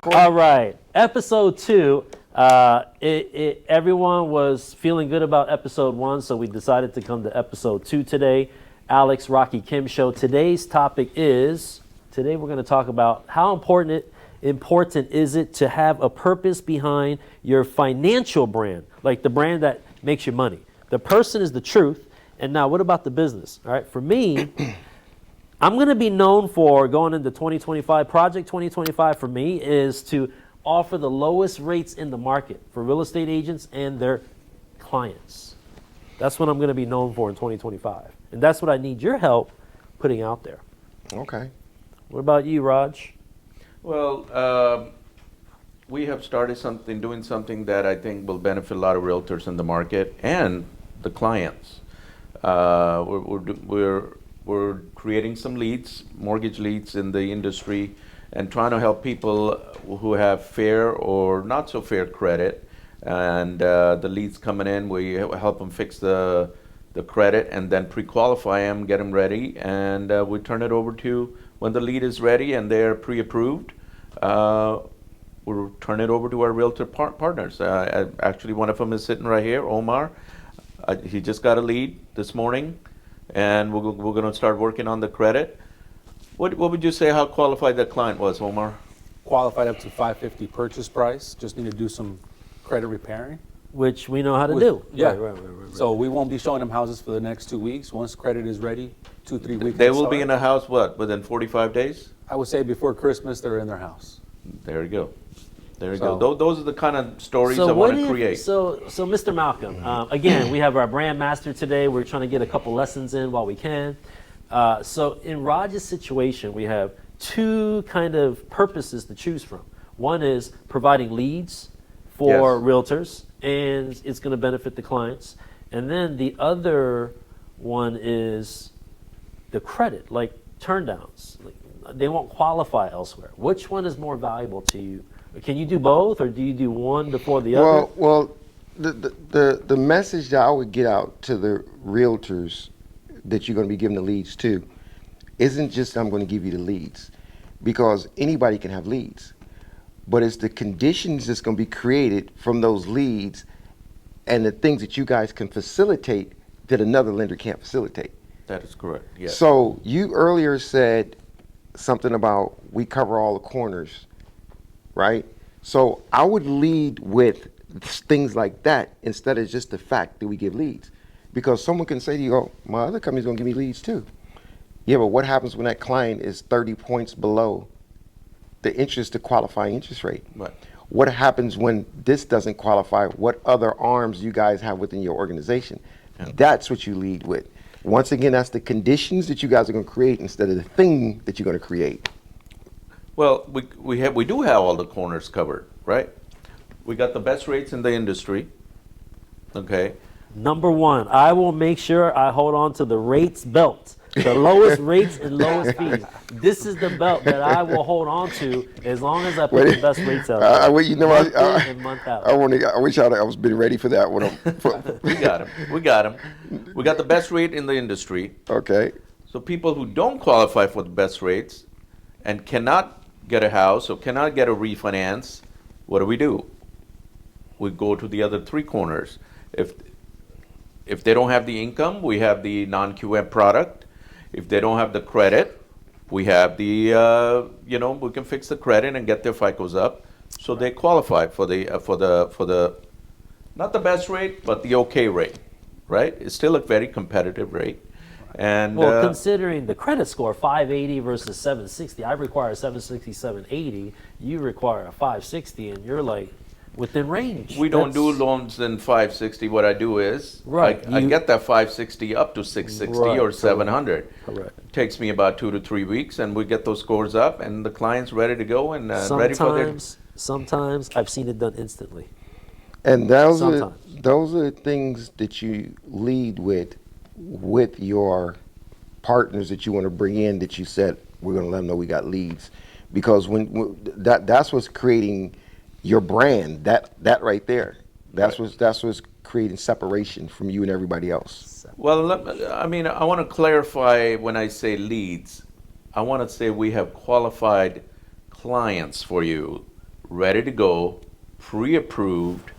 All right, episode 2. Everyone was feeling good about episode 1, so we decided to come to episode 2 today. Alex Rocky Kim Show. Today's topic is, today we're going to talk about how important is it to have a purpose behind your financial brand, like the brand that makes you money. The person is the truth, and now what about the business? All right, for me, I'm going to be known for going into 2025. Project 2025 for me is to offer the lowest rates in the market for real estate agents and their clients. That's what I'm going to be known for in 2025. And that's what I need your help putting out there. Okay. What about you, Raj? Well, we have started doing something that I think will benefit a lot of realtors in the market and the clients. We're creating some leads, mortgage leads in the industry, and trying to help people who have fair or not so fair credit. And the leads coming in, we help them fix the credit and then pre-qualify them, get them ready, and we turn it over to, when the lead is ready and they're pre-approved, we'll turn it over to our realtor partners. Actually, one of them is sitting right here, Omar. He just got a lead this morning, and we're going to start working on the credit. What would you say how qualified that client was, Omar? Qualified up to $550 purchase price. Just need to do some credit repairing. Which we know how to do. Yeah. Right. So we won't be showing them houses for the next 2 weeks. Once credit is ready, 2-3 weeks. They will be in a house, within 45 days? I would say before Christmas, they're in their house. There you go. There you So- go. Those are the kind of stories I want to create. So Mr. Malcolm, again, we have our brand master today. We're trying to get a couple lessons in while we can. So in Raj's situation, we have 2 kind of purposes to choose from. One is providing leads for Yes. realtors, and it's going to benefit the clients. And then the other one is the credit, like turndowns. Like, they won't qualify elsewhere. Which one is more valuable to you? Can you do both, or do you do one before the other? Well, the message that I would get out to the realtors that you're going to be giving the leads to isn't just I'm going to give you the leads, because anybody can have leads, but it's the conditions that's going to be created from those leads and the things that you guys can facilitate that another lender can't facilitate. That is correct, yes. So you earlier said something about we cover all the corners, right? So I would lead with things like that instead of just the fact that we give leads. Because someone can say to you, oh, my other company's gonna give me leads too. Yeah, but what happens when that client is 30 points below the qualifying interest rate? Right. What happens when this doesn't qualify? What other arms you guys have within your organization? Yeah. That's what you lead with. Once again, that's the conditions that you guys are gonna create instead of the thing that you're gonna create. Well, we do have all the corners covered, right? We got the best rates in the industry, okay? Number 1, I will make sure I hold on to the rates belt. The lowest rates and lowest fees. This is the belt that I will hold on to as long as I put the best rates out there. Well, you know, month in and month out. I wish I was been ready for that one. We got them. We got the best rate in the industry. Okay. So people who don't qualify for the best rates and cannot get a house or cannot get a refinance, what do? We go to the other 3 corners. If they don't have the income, we have the non-QM product. If they don't have the credit, we have the we can fix the credit and get their FICOs up, so they qualify for the not the best rate, but the okay rate, right? It's still a very competitive rate. And Well, considering the credit score, 580 versus 760, I require a 760, 780. You require a 560, and you're like within range. we don't do loans in 560. What I do is Right, I you- get that 560 up to 660 Right, or correct. 700. Correct. It takes me about 2 to 3 weeks, and we get those scores up, and the client's ready to go and ready for their. Sometimes I've seen it done instantly. And those are Sometimes. the things that you lead with your partners that you want to bring in, that you said we're going to let them know we got leads, because when that's what's creating your brand. That right there. That's what's creating separation from you and everybody else. Well, I mean, I want to clarify when I say leads. I want to say we have qualified clients for you ready to go, pre-approved,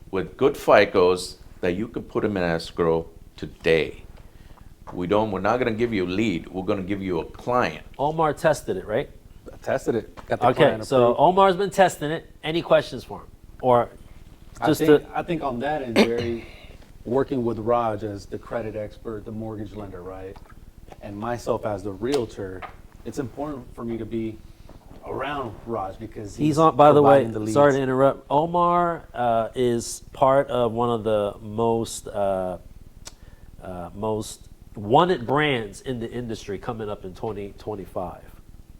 with good FICOs that you could put them in escrow today. We're not gonna give you a lead, we're gonna give you a client. Omar tested it, right? I tested it. Got the Okay, client so approved. Omar's been testing it. Any questions for him? Or just I think on that end, Jerry, working with Raj as the credit expert, the mortgage lender, right? And myself as the realtor, it's important for me to be around Raj because he's on, by the way, providing leads. sorry to interrupt. Omar is part of one of the most wanted brands in the industry coming up in 2025.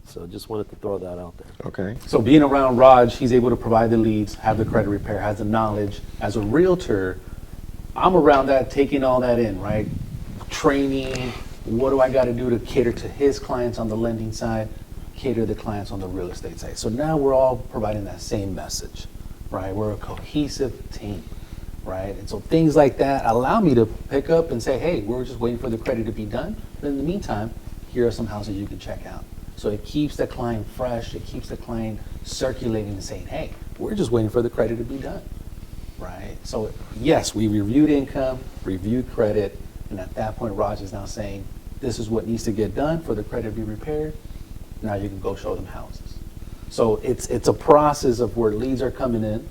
So just wanted to throw that out there. Okay. So being around Raj, he's able to provide the leads, have the credit repair, has the knowledge. As a realtor, I'm around that, taking all that in, right? Training, what do I got to do to cater to his clients on the lending side, cater to the clients on the real estate side. So now we're all providing that same message, right? We're a cohesive team, right? And so things like that allow me to pick up and say, hey, we're just waiting for the credit to be done. But in the meantime, here are some houses you can check out. So it keeps the client fresh, it keeps the client circulating and saying, hey, we're just waiting for the credit to be done, right? So yes, we reviewed income, reviewed credit, and at that point, Raj is now saying, this is what needs to get done for the credit to be repaired. Now you can go show them houses. So it's a process of where leads are coming in,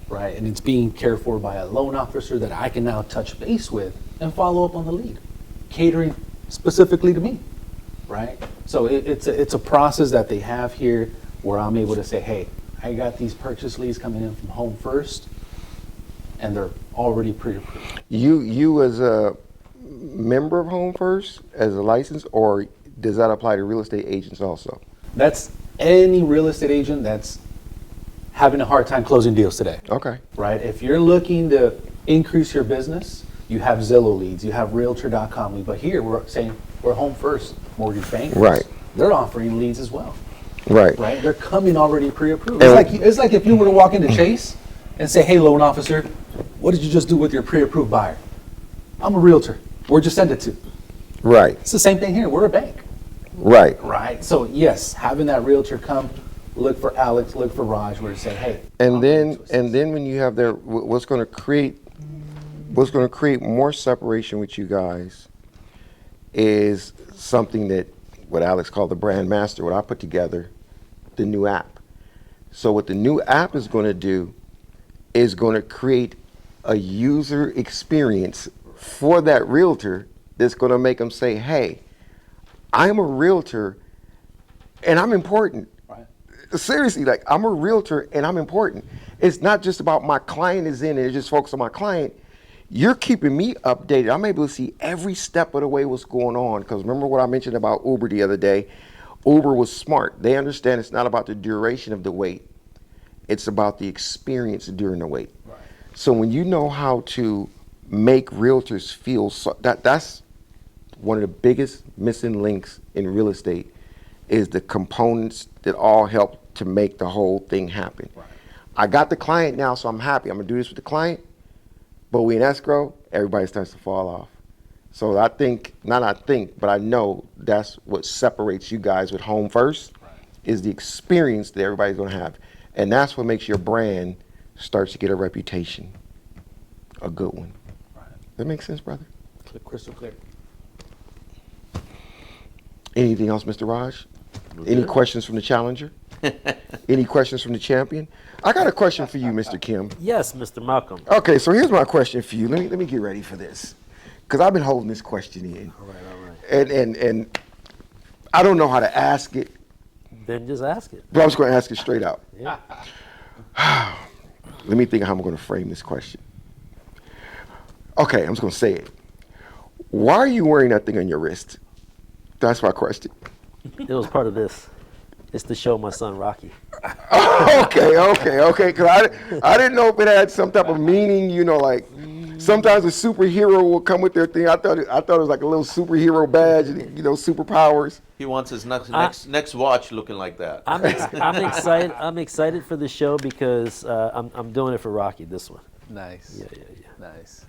right? And it's being cared for by a loan officer that I can now touch base with and follow up on the lead, catering specifically to me, right? So it's a process that they have here where I'm able to say, hey, I got these purchase leads coming in from Home First, and they're already pre-approved. You as a member of Home First, as a license, or does that apply to real estate agents also? That's any real estate agent that's having a hard time closing deals today. Okay. Right? If you're looking to increase your business, you have Zillow leads, you have Realtor.com leads, but here we're saying we're Home First Mortgage Bankers. Right. They're offering leads as well. Right. Right? They're coming already pre-approved. And- It's like if you were to walk into Chase and say, hey, loan officer, what did you just do with your pre-approved buyer? I'm a realtor. Where'd you send it to? Right. It's the same thing here. We're a bank. Right. Right. So yes, having that realtor come, look for Alex, look for Raj, where to say, hey. And I'm then going to assist. and then when you have their what's going to create more separation with you guys is something that what Alex called the brand master, what I put together, the new app. So what the new app is going to do is going to create a user experience for that realtor that's going to make them say, hey, I'm a realtor and I'm important. Right. Seriously, like I'm a realtor and I'm important. It's not just about my client is in and it just focused on my client. You're keeping me updated. I'm able to see every step of the way what's going on. Because remember what I mentioned about Uber the other day? Uber was smart. They understand it's not about the duration of the wait. It's about the experience during the wait. Right. So when you know how to make realtors feel, that's one of the biggest missing links in real estate is the components that all help to make the whole thing happen. Right. I got the client now, so I'm happy. I'm gonna do this with the client, but we in escrow, everybody starts to fall off. So but I know that's what separates you guys with Home First, Right. is the experience that everybody's gonna have. And that's what makes your brand starts to get a reputation, a good one. Right. That makes sense, brother? Crystal clear. Anything else, Mr. Raj? Any questions from the challenger? Any questions from the champion? I got a question for you, Mr. Kim. Yes, Mr. Malcolm. Okay, so here's my question for you. Let me get ready for this, because I've been holding this question in, All right. and I don't know how to ask it, Then just ask it. but I'm just going to ask it straight out. Yeah. Let me think how I'm going to frame this question. Okay, I'm just going to say it. Why are you wearing that thing on your wrist? That's my question. It was part of this. It's to show my son Rocky. Okay. Because I didn't know if it had some type of meaning. You know, like sometimes a superhero will come with their thing. I thought it was like a little superhero badge. You know, superpowers. He wants his next watch looking like that. I'm excited. I'm excited for the show because I'm doing it for Rocky. This one. Nice. Yeah. Nice.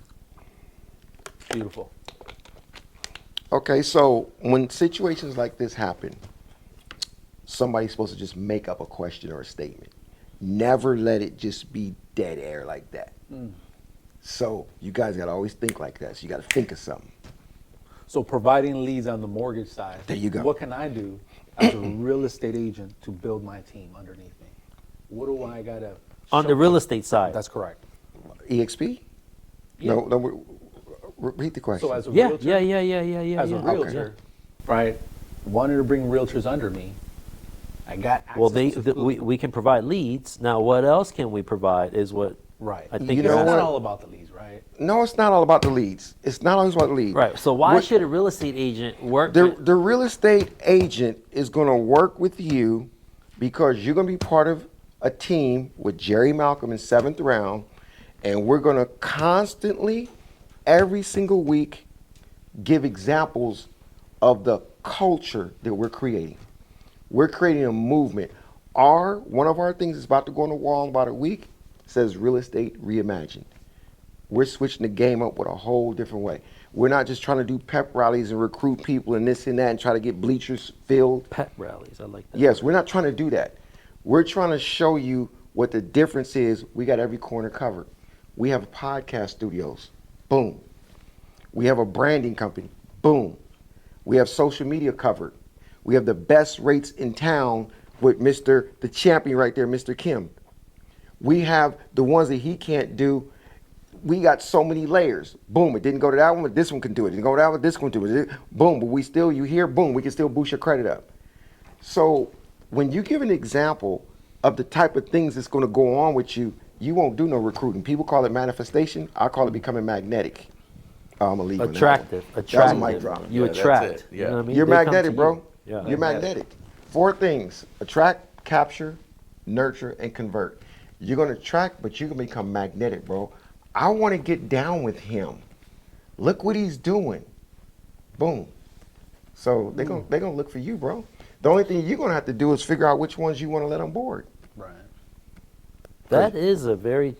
Beautiful. Okay, so when situations like this happen, somebody's supposed to just make up a question or a statement. Never let it just be dead air like that. So you guys got to always think like that. So you got to think of something. So providing leads on the mortgage side. There you go. What can I do as a real estate agent to build my team underneath me? What do I gotta? On the real estate side. That's correct. EXP? Yeah. No, repeat the question. So as a Yeah, realtor, yeah. as a realtor, right? Wanted to bring realtors under me. I got access Well, to we can provide leads. Now, what else can we provide is what right. I think You you're know It's asking. not what? all about the leads, right? No, it's not all about the leads. It's not always about the leads. Right. So why What- should a real estate agent work? the real estate agent is going to work with you because you're going to be part of a team with Jerry Malcolm in 7th round, and we're going to constantly, every single week, give examples of the culture that we're creating. We're creating a movement. One of our things is about to go on the wall in about a week. Says real estate reimagined. We're switching the game up with a whole different way. We're not just trying to do pep rallies and recruit people and this and that and try to get bleachers filled. Pet rallies. I like that. Yes, we're not trying to do that. We're trying to show you what the difference is. We got every corner covered. We have podcast studios. Boom. We have a branding company. Boom. We have social media covered. We have the best rates in town with the champion right there, Mr. Kim. We have the ones that he can't do. We got so many layers. Boom, it didn't go to that one, but this one can do it. It didn't go to that one, this one can do it. Boom, but you hear, boom, we can still boost your credit up. So when you give an example of the type of things that's going to go on with you, you won't do no recruiting. People call it manifestation. I call it becoming magnetic. I'm going to leave it on that one. Attractive. That was a Attractive. mic drop. You Yeah, that's attract. it. You know Yeah. what I mean? You're They come magnetic, to bro. you. Yeah. You're magnetic. 4 things: attract, capture, nurture, and convert. You're gonna attract, but you're gonna become magnetic, bro. I want to get down with him. Look what he's doing. Boom. So they're gonna look for you, bro. The only thing you're gonna have to do is figure out which ones you want to let on board. Right. That is a very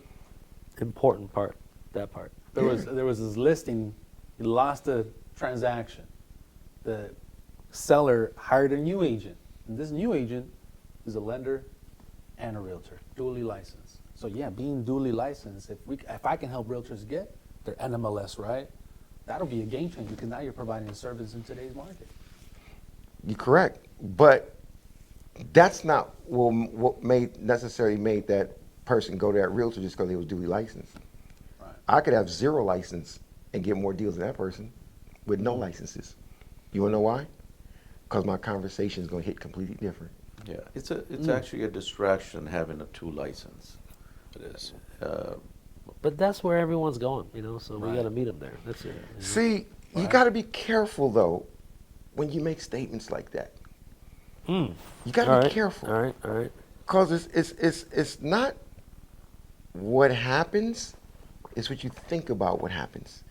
important part. That part. There was this listing. He lost a transaction. The seller hired a new agent, and this new agent is a lender and a realtor, duly licensed. So yeah, being duly licensed, if I can help realtors get their NMLS right, that'll be a game changer because now you're providing a service in today's market. You're correct, but that's not what necessarily made that person go to that realtor just because they was duly licensed. Right. I could have 0 license and get more deals than that person with no licenses. You wanna know why? Because my conversation is gonna hit completely different. Yeah, it's actually a distraction having a 2 license. It is. But that's where everyone's going, you know. So we Right. got to meet them there. That's it. you know. See, you Right. got to be careful though when you make statements like that. You got to All be right. careful All right. All right. because it's not what happens; it's what you think about what happens,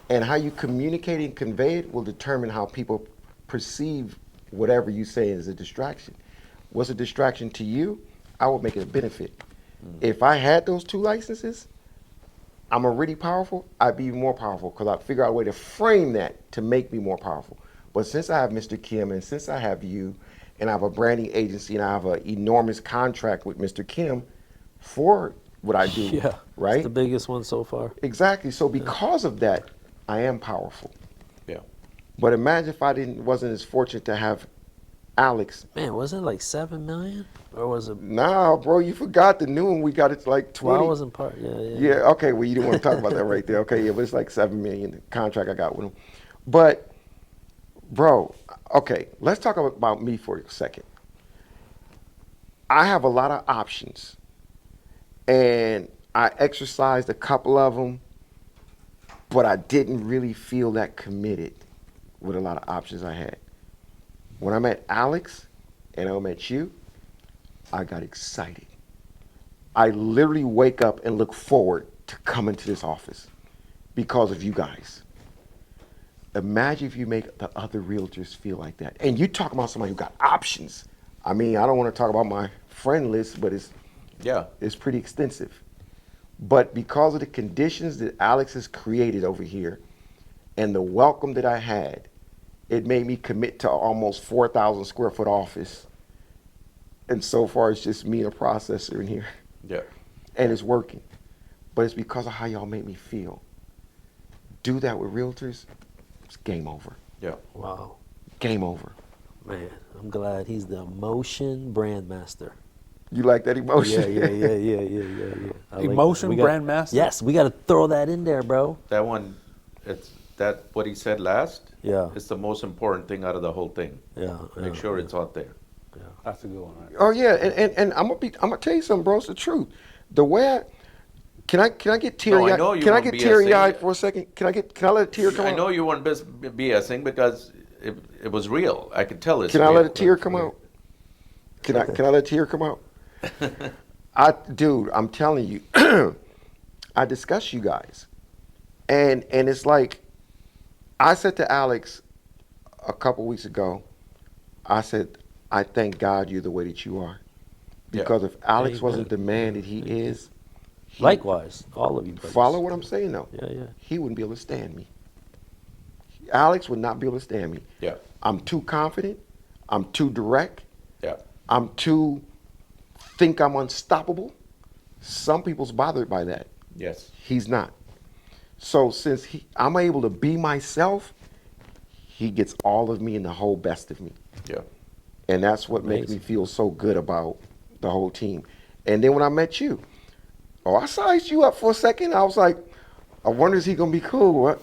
and how you communicate and convey it will determine how people perceive whatever you say as a distraction. What's a distraction to you? I would make it a benefit. If I had those 2 licenses, I'm already powerful, I'd be even more powerful because I'd figure out a way to frame that to make me more powerful. But since I have Mr. Kim and since I have you and I have a branding agency and I have an enormous contract with Mr. Kim for what I do, Yeah. right? It's the biggest one so far. Exactly. So because of that, I am powerful. Yeah. But imagine if I wasn't as fortunate to have Alex. Man, was it like 7 million, or was it? Nah, bro, you forgot the new one. We got it like 20. Well, I wasn't part. Yeah. Yeah, okay, well, you didn't want to talk about that right there. Okay, yeah, but it's like 7 million, the contract I got with him. But, bro, okay, let's talk about me for a second. I have a lot of options, and I exercised a couple of them, but I didn't really feel that committed with a lot of options I had. When I met Alex and I met you, I got excited. I literally wake up and look forward to coming to this office because of you guys. Imagine if you make the other realtors feel like that. And you talk about somebody who got options. I mean, I don't want to talk about my friend list, but it's pretty extensive. But because of the conditions that Alex has created over here and the welcome that I had, it made me commit to almost 4,000 square foot office And so far, it's just me and a processor in here. Yeah. And it's working. But it's because of how y'all make me feel. Do that with realtors, it's game over. Yeah. Wow. Game over. Man, I'm glad he's the emotion brand master. You like that emotion? Yeah. I like Emotion that. We got- brand master? Yes, we got to throw that in there, bro. That one, it's that what he said last. Yeah. It's the most important thing out of the whole thing. Yeah. Make sure it's out there. That's a good one. Right? Oh yeah, and I'm gonna tell you something, bro. It's the truth. The way can I get teary eyed? know you Can I won't get BSing. teary eyed for a second? Can I let a tear come I out? know you weren't BSing because it was real. I could tell it's Can I real. let a tear come out? Can I let a tear come out? Dude, I'm telling you, I discuss you guys, and it's like I said to Alex a couple weeks ago. I said, I thank God you're the way that you are, because if Alex Amen. wasn't the man that he is, Likewise, all of you. brothers. follow what I'm saying though. Yeah. He wouldn't be able to stand me. Alex would not be able to stand me. Yeah. I'm too confident. I'm too direct. Yeah. I'm too think I'm unstoppable. Some people's bothered by that. Yes. He's not. So since I'm able to be myself, he gets all of me and the whole best of me. Yeah. And that's what makes me feel so good about the whole team. And then when I met you, I sized you up for a second. I was like, I wonder is he gonna be cool? What?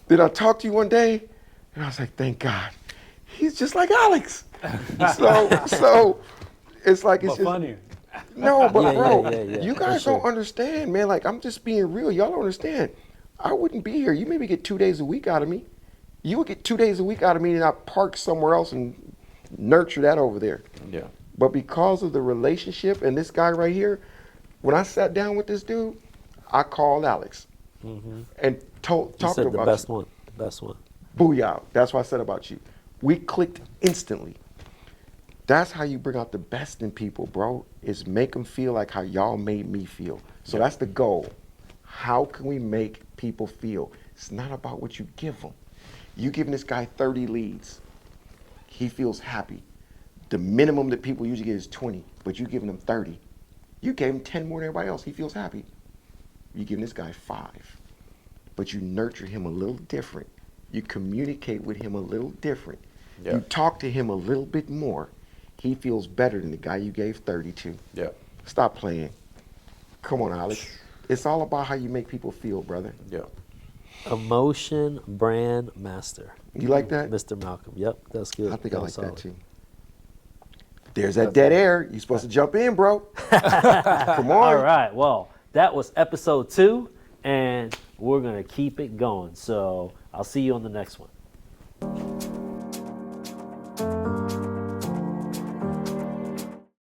Then I talked to you one day, and I was like, thank God, he's just like Alex. so it's like it's But just, funnier. no, but Yeah, bro, yeah, you for guys sure. don't understand, man. Like I'm just being real. Y'all don't understand. I wouldn't be here. You maybe get 2 days a week out of me. You would get 2 days a week out of me, and I park somewhere else and nurture that over there. Yeah. But because of the relationship and this guy right here, when I sat down with this dude, I called Alex and He talked said about the best you. one. The best one. Booyah. That's what I said about you. We clicked instantly. That's how you bring out the best in people, bro, is make them feel like how y'all made me feel. So that's the goal. How can we make people feel? It's not about what you give them. You giving this guy 30 leads. He feels happy. The minimum that people usually get is 20, but you giving him 30. You gave him 10 more than everybody else. He feels happy. You giving this guy 5, but you nurture him a little different. You communicate with him a little different. Yeah. You talk to him a little bit more. He feels better than the guy you gave 30 to. Yeah. Stop playing. Come on, Alex. It's all about how you make people feel, brother. Yeah. Emotion brand master. You like that? Mr. Malcolm. Yep, that's good. I think I That like was that solid. too. There's that dead air. You're supposed to jump in, bro. Come on. All right. Well, that was episode 2, and we're going to keep it going. So I'll see you on the next one.